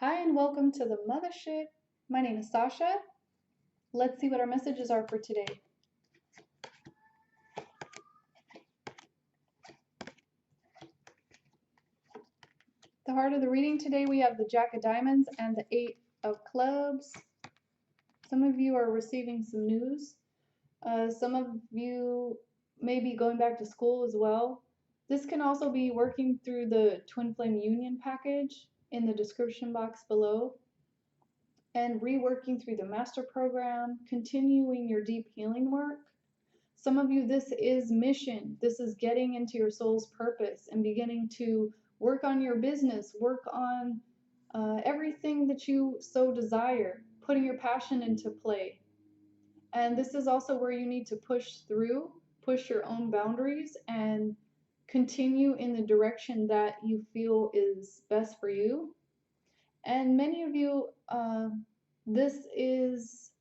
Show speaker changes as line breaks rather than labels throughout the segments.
Hi and welcome to the Muthaship. My name is Sazsha. Let's see what our messages are for today. The heart of the reading today, we have the Jack of Diamonds and the Eight of Clubs. Some of you are receiving some news. Some of you may be going back to school as well. This can also be working through the Twinflame Union package in the description box below, and reworking through the master program, continuing your deep healing work. Some of you, this is mission. This is getting into your soul's purpose and beginning to work on your business, work on everything that you so desire, putting your passion into play. And this is also where you need to push through, push your own boundaries, and continue in the direction that you feel is best for you. And many of you, this is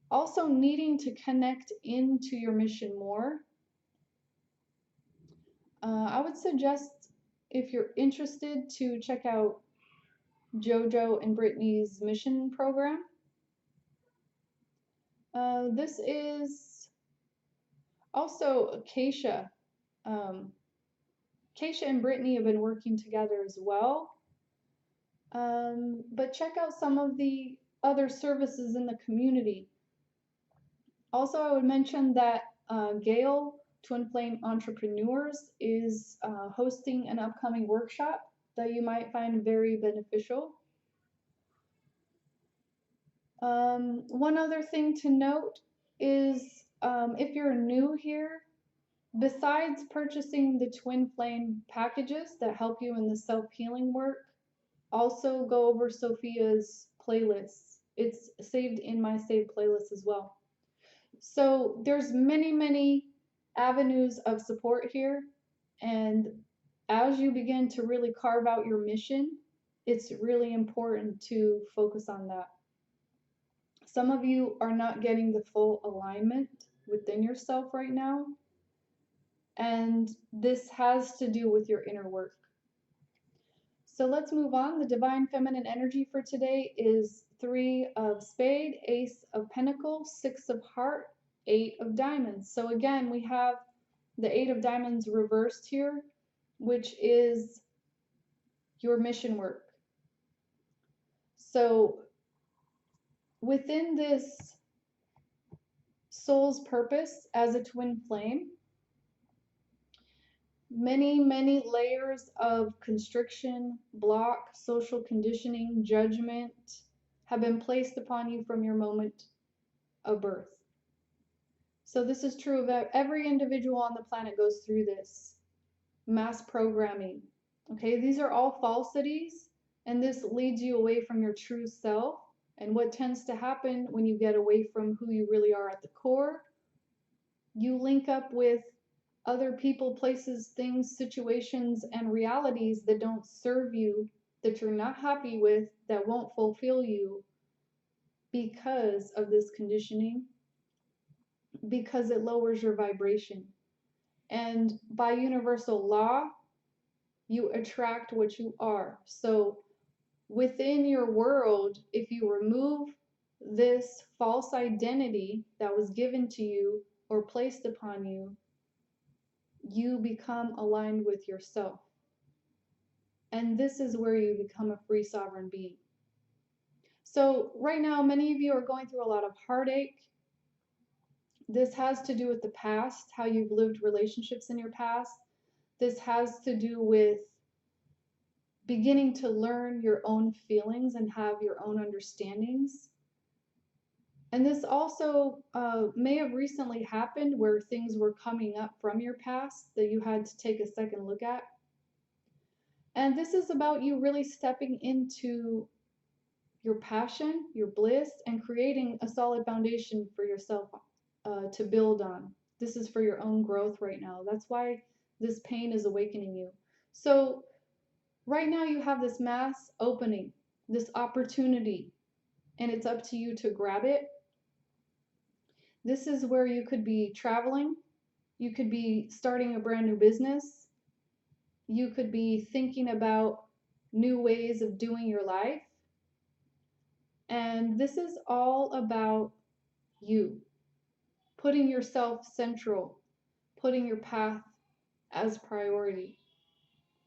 also needing to connect into your mission more. I would suggest, if you're interested, to check out JoJo and Brittany's mission program. This is also Keisha. Keisha and Brittany have been working together as well. But check out some of the other services in the community. Also, I would mention that Gail, Twinflame Entrepreneurs, is hosting an upcoming workshop that you might find very beneficial. One other thing to note is if you're new here, besides purchasing the Twinflame packages that help you in the self-healing work, also go over Sophia's playlists. It's saved in my saved playlist as well. So there's many avenues of support here, and as you begin to really carve out your mission, it's really important to focus on that. Some of you are not getting the full alignment within yourself right now, and this has to do with your inner work. So let's move on. The divine feminine energy for today is 3 of spade, ace of pentacles, 6 of heart, 8 of diamonds. So again, we have the 8 of diamonds reversed here, which is your mission work. So within this soul's purpose as a twin flame, many layers of constriction, block, social conditioning, judgment have been placed upon you from your moment of birth. So this is true of every individual on the planet goes through this mass programming. Okay, these are all falsities, and this leads you away from your true self. And what tends to happen when you get away from who you really are at the core, you link up with other people, places, things, situations, and realities that don't serve you, that you're not happy with, that won't fulfill you because of this conditioning, because it lowers your vibration. And by universal law, you attract what you are. So within your world, if you remove this false identity that was given to you or placed upon you, you become aligned with yourself. And this is where you become a free sovereign being. So right now, many of you are going through a lot of heartache. This has to do with the past, how you've lived relationships in your past. This has to do with beginning to learn your own feelings and have your own understandings. And this also may have recently happened where things were coming up from your past that you had to take a second look at. And this is about you really stepping into your passion, your bliss, and creating a solid foundation for yourself to build on. This is for your own growth right now. That's why this pain is awakening you. So right now you have this mass opening, this opportunity, and it's up to you to grab it. This is where you could be traveling. You could be starting a brand new business. You could be thinking about new ways of doing your life. And this is all about you, putting yourself central, putting your path as priority.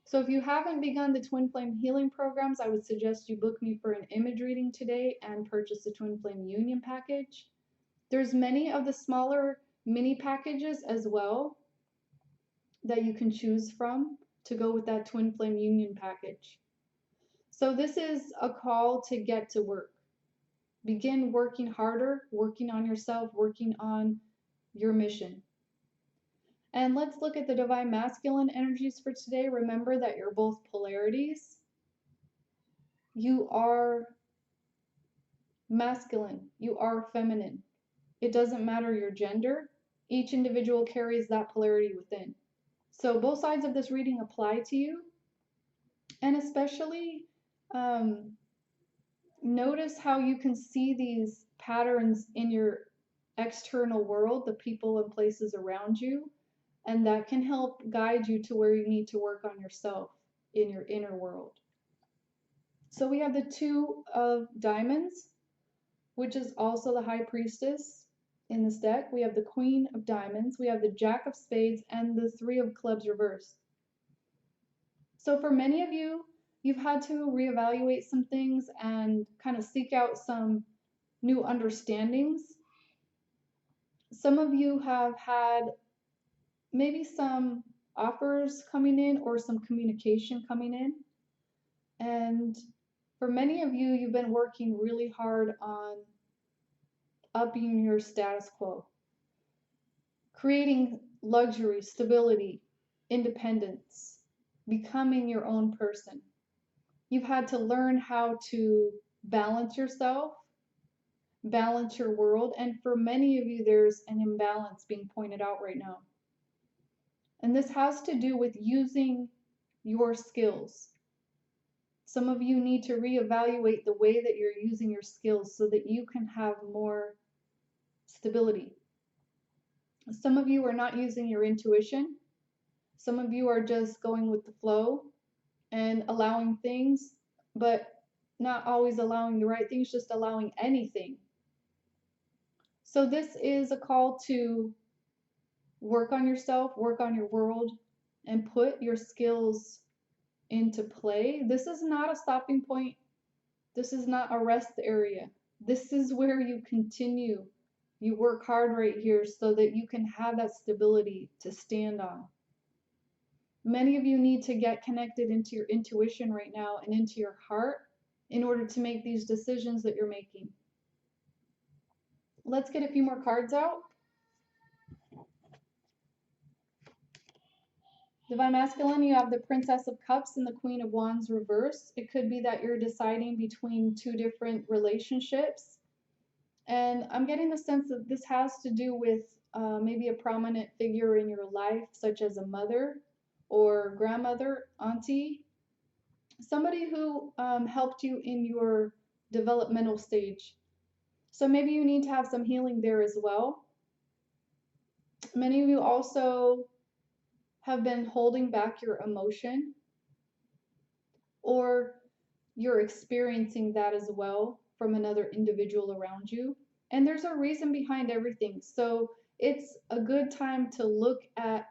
So if you haven't begun the Twin Flame healing programs, I would suggest you book me for an image reading today and purchase the Twin Flame Union package. There's many of the smaller mini packages as well that you can choose from to go with that Twin Flame Union package. So this is a call to get to work. Begin working harder, working on yourself, working on your mission. And let's look at the divine masculine energies for today. Remember that you're both polarities. You are masculine, you are feminine. It doesn't matter your gender. Each individual carries that polarity within. So both sides of this reading apply to you. And especially notice how you can see these patterns in your external world, the people and places around you, and that can help guide you to where you need to work on yourself in your inner world. So we have the Two of Diamonds, which is also the High Priestess in this deck. We have the Queen of Diamonds, we have the Jack of Spades, and the Three of Clubs reversed. So for many of you, you've had to reevaluate some things and kind of seek out some new understandings. Some of you have had maybe some offers coming in or some communication coming in. And for many of you, you've been working really hard on upping your status quo, creating luxury, stability, independence, becoming your own person. You've had to learn how to balance yourself, balance your world, and for many of you, there's an imbalance being pointed out right now. And this has to do with using your skills. Some of you need to reevaluate the way that you're using your skills so that you can have more stability. Some of you are not using your intuition. Some of you are just going with the flow and allowing things, but not always allowing the right things, just allowing anything. So this is a call to work on yourself, work on your world, and put your skills into play. This is not a stopping point. This is not a rest area. This is where you continue. You work hard right here so that you can have that stability to stand on. Many of you need to get connected into your intuition right now and into your heart in order to make these decisions that you're making. Let's get a few more cards out. Divine Masculine, you have the Princess of Cups and the Queen of Wands reversed. It could be that you're deciding between two different relationships. And I'm getting the sense that this has to do with maybe a prominent figure in your life, such as a mother or grandmother, auntie, somebody who helped you in your developmental stage. So maybe you need to have some healing there as well. Many of you also have been holding back your emotion, or you're experiencing that as well from another individual around you. And there's a reason behind everything. So it's a good time to look at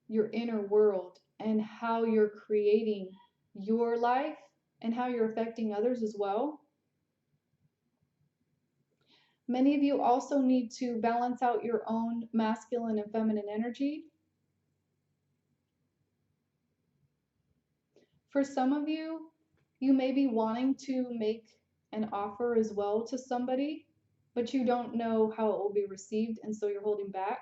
your inner world and how you're creating your life and how you're affecting others as well. Many of you also need to balance out your own masculine and feminine energy. For some of you, you may be wanting to make an offer as well to somebody, but you don't know how it will be received, and so you're holding back.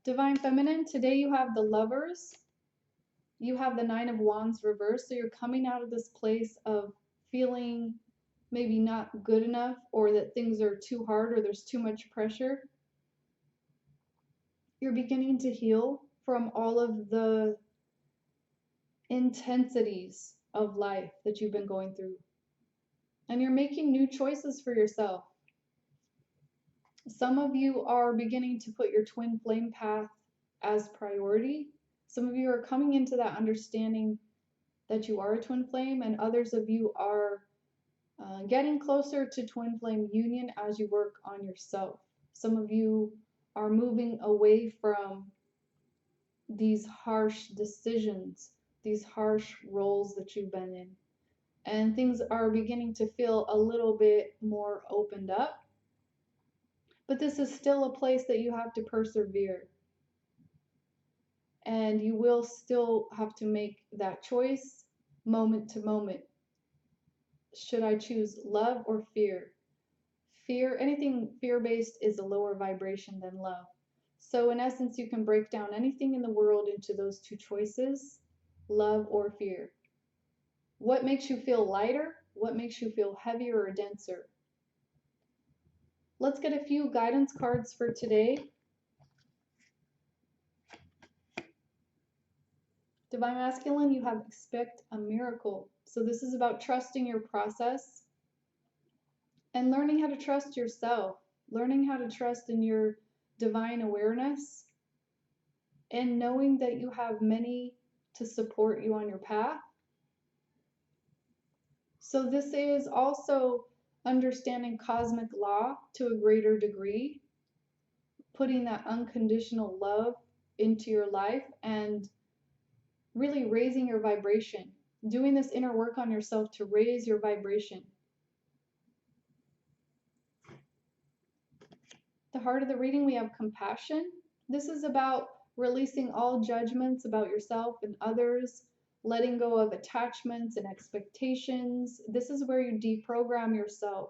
Divine Feminine, today you have the Lovers. You have the Nine of Wands reversed, so you're coming out of this place of feeling maybe not good enough, or that things are too hard, or there's too much pressure. You're beginning to heal from all of the intensities of life that you've been going through. And you're making new choices for yourself. Some of you are beginning to put your twin flame path as priority. Some of you are coming into that understanding that you are a twin flame, and others of you are getting closer to twin flame union as you work on yourself. Some of you are moving away from these harsh decisions, these harsh roles that you've been in, and things are beginning to feel a little bit more opened up. But this is still a place that you have to persevere. And you will still have to make that choice moment to moment. Should I choose love or fear? Fear, anything fear-based is a lower vibration than love. So in essence, you can break down anything in the world into those two choices, love or fear. What makes you feel lighter? What makes you feel heavier or denser? Let's get a few guidance cards for today. Divine Masculine, you have expect a miracle. So this is about trusting your process and learning how to trust yourself, learning how to trust in your divine awareness, and knowing that you have many to support you on your path. So this is also understanding cosmic law to a greater degree, putting that unconditional love into your life and really raising your vibration, doing this inner work on yourself to raise your vibration. The heart of the reading, we have compassion. This is about releasing all judgments about yourself and others, letting go of attachments and expectations. This is where you deprogram yourself.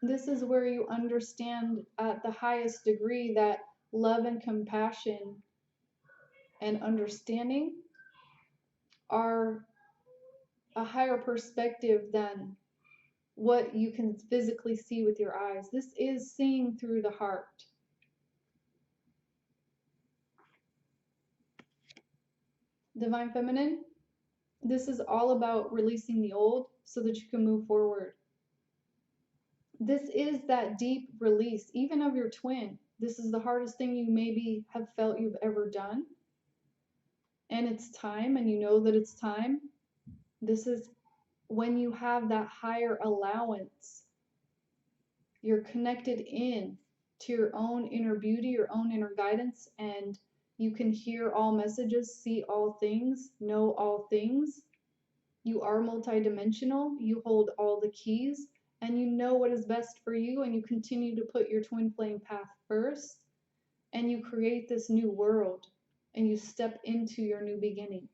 This is where you understand at the highest degree that love and compassion and understanding are a higher perspective than what you can physically see with your eyes. This is seeing through the heart. Divine Feminine, this is all about releasing the old so that you can move forward. This is that deep release, even of your twin. This is the hardest thing you maybe have felt you've ever done. And it's time, and you know that it's time. This is when you have that higher allowance. You're connected in to your own inner beauty, your own inner guidance, and you can hear all messages, see all things, know all things. You are multidimensional. You hold all the keys, and you know what is best for you, and you continue to put your twin flame path first, and you create this new world, and you step into your new beginning.